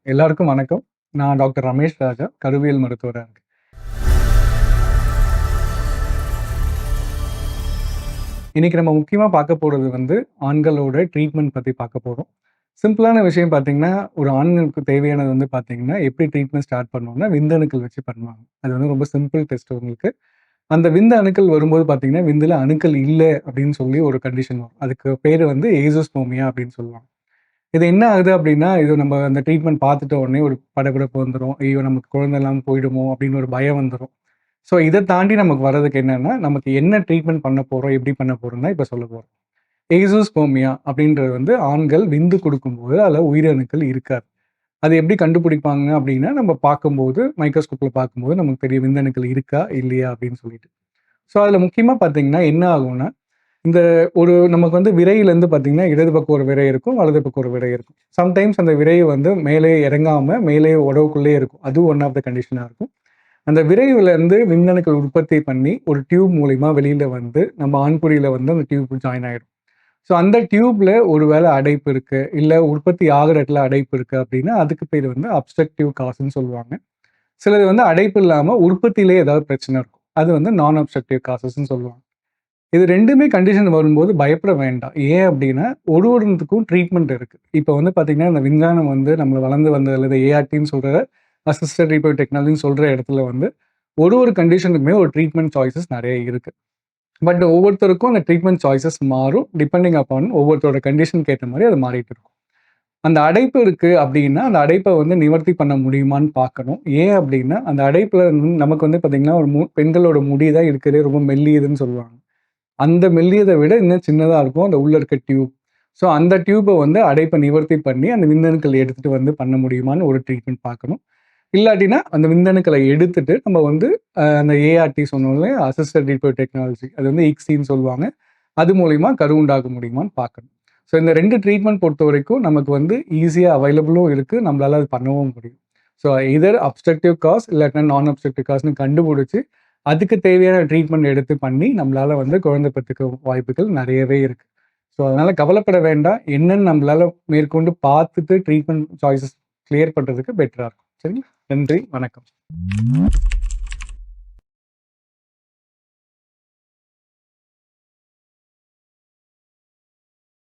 எல்லாருக்கும் வணக்கம். நான் டாக்டர் ரமேஷ் ராஜா, கருவியல் மருத்துவரா இருக்கேன். இன்னைக்கு நம்ம முக்கியமா பார்க்க போறது ஆண்களோட ட்ரீட்மெண்ட் பத்தி பார்க்க போறோம். சிம்பிளான விஷயம் பார்த்தீங்கன்னா, ஒரு ஆண்களுக்கு தேவையானது பார்த்தீங்கன்னா, எப்படி ட்ரீட்மெண்ட் ஸ்டார்ட் பண்ணுவோம்னா, விந்தணுக்கள் வச்சு பண்ணுவாங்க. அது ரொம்ப சிம்பிள் டெஸ்ட் உங்களுக்கு. அந்த விந்து அணுக்கள் வரும்போது பார்த்தீங்கன்னா, விந்துல அணுக்கள் இல்ல அப்படின்னு சொல்லி ஒரு கண்டிஷன் வரும். அதுக்கு பேரு ஏசோஸ்பெர்மியா அப்படின்னு சொல்லுவாங்க. இது என்ன ஆகுது அப்படின்னா, இது நம்ம அந்த ட்ரீட்மெண்ட் பார்த்துட்ட உடனே ஒரு படபடப்பு வந்துரும். ஐயோ! நமக்கு குழந்தை இல்லாம போயிடுமோ அப்படின்னு ஒரு பயம் வந்துரும். ஸோ இத தாண்டி நமக்கு வர்றதுக்கு என்னன்னா, நமக்கு என்ன ட்ரீட்மெண்ட் பண்ண போறோம், எப்படி பண்ண போறோம்னு தான் இப்ப சொல்ல போறோம். ஏசோஸ்பெர்மியா அப்படின்றது ஆண்கள் விந்து குடுக்கும்போது அதுல உயிரணுக்கள் இருக்காது. அது எப்படி கண்டுபிடிப்பாங்க அப்படின்னா, நம்ம பார்க்கும்போது மைக்ரோஸ்கோப்ல பார்க்கும்போது நமக்கு தெரியும் விந்தணுக்கள் இருக்கா, இல்லையா அப்படின்னு சொல்லிட்டு. ஸோ அதுல முக்கியமா பார்த்தீங்கன்னா, என்ன ஆகும்னா, இந்த ஒரு நமக்கு விரையிலேருந்து பார்த்தீங்கன்னா, இடது பக்கம் ஒரு விரை இருக்கும், வலது பக்கம் ஒரு விரை இருக்கும். சம்டைம்ஸ் அந்த விரை மேலே இறங்காம, மேலே உடவுக்குள்ளேயே இருக்கும். அதுவும் ஒன் ஆஃப் த கண்டிஷனா இருக்கும். அந்த விரைவுலேருந்து விந்தணுக்கள் உற்பத்தி பண்ணி, ஒரு டியூப் மூலியமா வெளியில நம்ம ஆண்குறியில அந்த டியூப் ஜாயின் ஆயிடும். ஸோ அந்த டியூப்ல ஒரு வேளை அடைப்பு இருக்கு, இல்ல உற்பத்தி ஆகுற இடத்துல அடைப்பு இருக்கு அப்படின்னா, அதுக்கு பேர் அப்ஸ்ட்ரக்டிவ் காஸ்ன்னு சொல்லுவாங்க. சிலது அடைப்பு இல்லாம உற்பத்தியிலே ஏதாவது பிரச்சனை இருக்கும். அது நான் அப்ஸ்ட்ரக்டிவ் காசஸ்ன்னு சொல்லுவாங்க. இது 2மே கண்டிஷன் வரும்போது பயப்பட வேண்டாம். ஏன் அப்டின்னா, ஒவ்வொன்னுத்துக்கும் ட்ரீட்மெண்ட் இருக்கு. இப்ப பார்த்தீங்கன்னா, இந்த விஞ்ஞானம் நம்மள வளர்ந்து வந்ததுல இந்த ஏஆர்டின்னு சொல்ற அசிஸ்டட் ரீப்ரொடக்டிவ் டெக்னாலஜின்னு சொல்ற இடத்துல ஒரு கண்டிஷனுக்குமே ஒரு ட்ரீட்மெண்ட் சாய்ஸஸ் நெறைய இருக்கு. பட் ஒவ்வொருத்தருக்கும் அந்த ட்ரீட்மெண்ட் சாய்ஸஸ் மாறும். டிபெண்டிங் அப்பான் ஒவ்வொருத்தரோட கண்டிஷனுக்கு ஏத்த மாரி அது மாறிட்டு இருக்கும். அந்த அடைப்பு இருக்கு அப்டின்னா, அந்த அடைப்ப நிவர்த்தி பண்ண முடியுமான்னு பார்க்கணும். ஏன் அப்டின்னா, அந்த அடைப்புல நமக்கு பார்த்தீங்கன்னா, ஒரு பெண்களோட முடி தான் இருக்கிறதுலே ரொம்ப மெல்லியதுன்னு சொல்லுவாங்க. அந்த மெல்லியத விட இன்னும் சின்னதா இருக்கும். அந்த உள்ள இருக்க டியூப். ஸோ அந்த டியூப அடைப்ப நிவர்த்தி பண்ணி, அந்த விந்தணுக்கள் எடுத்துட்டு பண்ண முடியுமான்னு ஒரு ட்ரீட்மெண்ட் பார்க்கணும். இல்லாட்டினா, அந்த விந்தணுக்கள எடுத்துட்டு நம்ம அந்த ஏஆர்டி சொன்னோம் இல்லையா? Assisted reproductive technology. அது இக்ஸின்னு சொல்லுவாங்க. அது மூலியமா கரு உண்டாக்க முடியுமான்னு பார்க்கணும். ஸோ இந்த 2 ட்ரீட்மெண்ட் பொறுத்தவரைக்கும் நமக்கு ஈஸியா அவைலபிளும் இருக்கு. நம்மளால அது பண்ணவும் முடியும். ஸோ எய்தர் அப்ஸ்ட்ரக்டிவ் காஸ் இல்லாட்டினா நான் அப்ஸ்ட்ரக்டிவ் காஸ்ன்னு கண்டுபிடிச்சு, அதுக்கு தேவையான ட்ரீட்மெண்ட் எடுத்து பண்ணி, நம்மளால குழந்தை பெத்துக்க வாய்ப்புகள் நெறையவே இருக்கு. ஸோ அதனால கவலைப்பட வேண்டாம். என்னன்னு நம்மளால மேற்கொண்டு பார்த்துட்டு ட்ரீட்மெண்ட் சாய்ஸஸ் கிளியர் பண்றதுக்கு பெட்டரா இருக்கும். சரிங்களா? நன்றி, வணக்கம்.